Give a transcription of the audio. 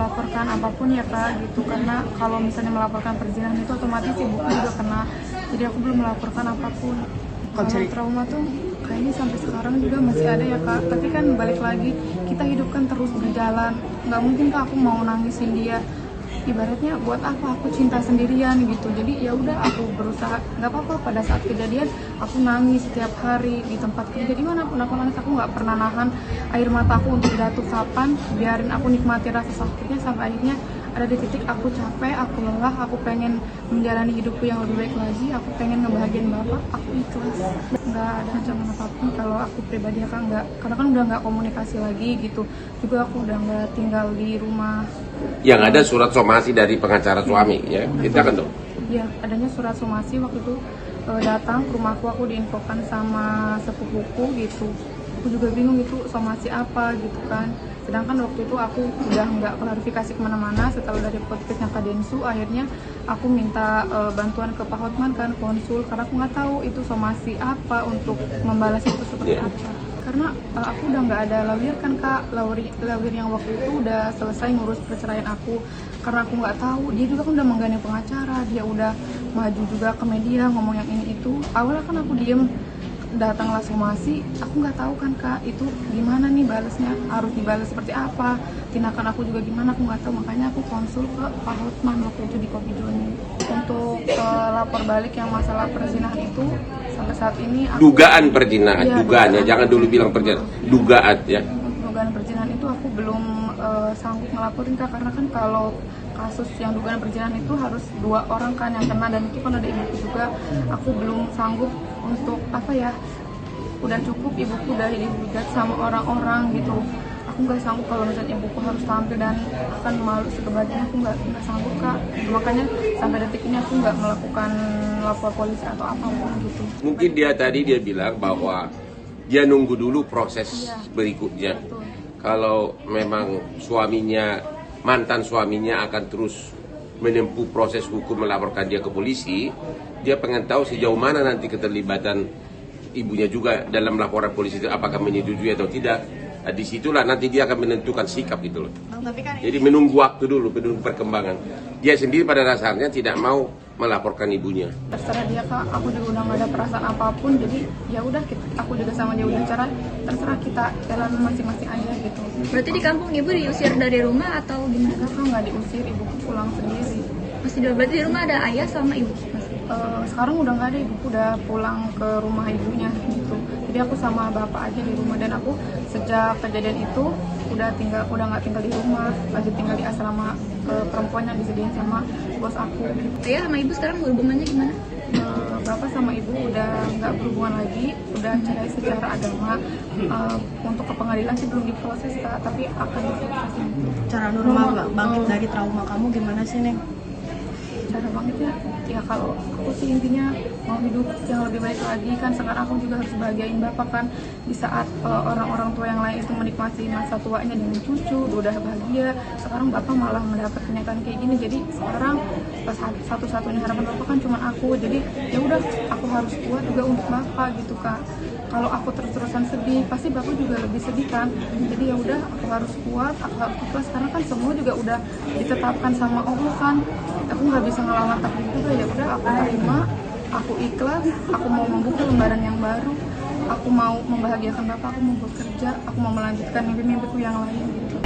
melaporkan apapun ya kak gitu, karena kalau misalnya melaporkan perzinahan itu otomatis ibuku juga kena, jadi aku belum melaporkan apapun. Kalau trauma tuh kayaknya sampai sekarang juga masih ada ya kak, tapi kan balik lagi kita hidup kan terus berjalan, nggak mungkin kak aku mau nangisin dia, ibaratnya buat apa aku cinta sendirian gitu. Jadi ya udah aku berusaha, nggak apa-apa pada saat kejadian aku nangis setiap hari di tempat kerja, dimanapun aku nangis, aku nggak pernah nahan air mataku untuk jatuh kapan, biarin aku nikmati rasa sakitnya sampai akhirnya ada di titik aku capek, aku lelah, aku pengen menjalani hidupku yang lebih baik lagi, aku pengen ngebahagiain bapak, aku ikhlas. Nggak ada ancaman apapun kalau aku pribadi ya kak, nggak, karena kan udah nggak komunikasi lagi gitu, juga aku udah nggak tinggal di rumah. Yang ada surat somasi dari pengacara suami, ya, kita kan tuh. Iya, adanya surat somasi waktu itu datang ke rumahku, aku diinfokan sama sepupuku gitu. Aku juga bingung itu somasi apa gitu kan. Sedangkan waktu itu aku udah nggak klarifikasi kemana-mana, setelah dari podcastnya Kak Densu, akhirnya aku minta bantuan ke Pak Hotman kan, konsul, karena aku nggak tahu itu somasi apa untuk membalas itu seperti apa. Karena aku udah nggak ada lawyer kan kak, lawyer yang waktu itu udah selesai ngurus perceraian aku, karena aku nggak tahu, dia juga kan udah menggandeng pengacara, dia udah maju juga ke media ngomong yang ini itu. Awalnya kan aku diem, datanglah somasi, aku nggak tahu kan kak itu gimana nih balasnya, harus dibalas seperti apa, tindakan aku juga gimana, aku nggak tahu, makanya aku konsul ke Pak Hotman waktu itu di Kopi Joni. Untuk lapor balik yang masalah perzinahan itu sampai saat ini aku, Dugaan perzinahan, ya, dugaan ya, jangan dulu bilang perzinahan, dugaan ya. dugaan perzinahan itu aku belum sanggup ngelaporin kak, karena kan kalau kasus yang dugaan perzinahan itu harus 2 orang kan yang kena, dan itu kan ada ibuku juga, aku belum sanggup untuk apa ya, udah cukup ibuku udah dihujat sama orang-orang gitu, aku nggak sanggup kalau misalnya ibuku harus tampil dan akan malu sekebagian, aku nggak sanggup kak, makanya sampai detik ini aku nggak melakukan lapor polisi atau apapun gitu. Mungkin dia bilang bahwa dia nunggu dulu proses berikutnya. Betul. Kalau memang mantan suaminya akan terus menempuh proses hukum melaporkan dia ke polisi, dia pengen tahu sejauh mana nanti keterlibatan ibunya juga dalam laporan polisi itu, apakah menyetujui atau tidak. Nah, disitulah nanti dia akan menentukan sikap gitu loh. Jadi menunggu waktu dulu, menunggu perkembangan. Dia sendiri pada dasarnya tidak mau melaporkan ibunya. Terserah dia kak, aku juga udah gak ada perasaan apapun, jadi ya udah, aku juga sama dia udah cerai, terserah kita jalan masing-masing aja gitu. Berarti di kampung ibu diusir dari rumah atau gimana? Kakak nggak diusir, ibuku pulang sendiri. Berarti di rumah ada ayah sama ibu? Sekarang udah nggak ada, ibuku udah pulang ke rumah ibunya gitu. Jadi aku sama bapak aja di rumah, dan aku sejak kejadian itu udah nggak tinggal di rumah, lanjut tinggal di asrama perempuan yang disediain sama bos aku. Ayah sama ibu sekarang hubungannya gimana? Bapak sama ibu udah nggak berhubungan lagi, udah cerai secara agama. Untuk ke pengadilan sih belum diproses kak, tapi akan diproses. Cara normal bangkit dari trauma kamu gimana sih Neng? Cara bangkitnya ya kalau aku sih intinya mau hidup yang lebih baik lagi kan. Sekarang aku juga harus bahagiain bapak kan, di saat orang-orang tua yang lain itu menikmati masa tuanya dengan cucu udah bahagia, sekarang bapak malah mendapat kenyataan kayak gini. Jadi sekarang satu-satunya harapan bapak kan cuma aku, jadi ya udah aku harus kuat juga untuk bapak gitu kak. Kalau aku terus-terusan sedih, pasti bapak juga lebih sedih kan. Jadi ya udah, aku harus kuat, aku harus ikhlas, karena kan semua juga udah ditetapkan sama Allah kan. Aku nggak bisa ngelawan takdir juga, ya udah aku terima, aku ikhlas, aku mau membuka lembaran yang baru, aku mau membahagiakan bapak, aku mau bekerja, aku mau melanjutkan mimpi-mimpiku yang lain gitu.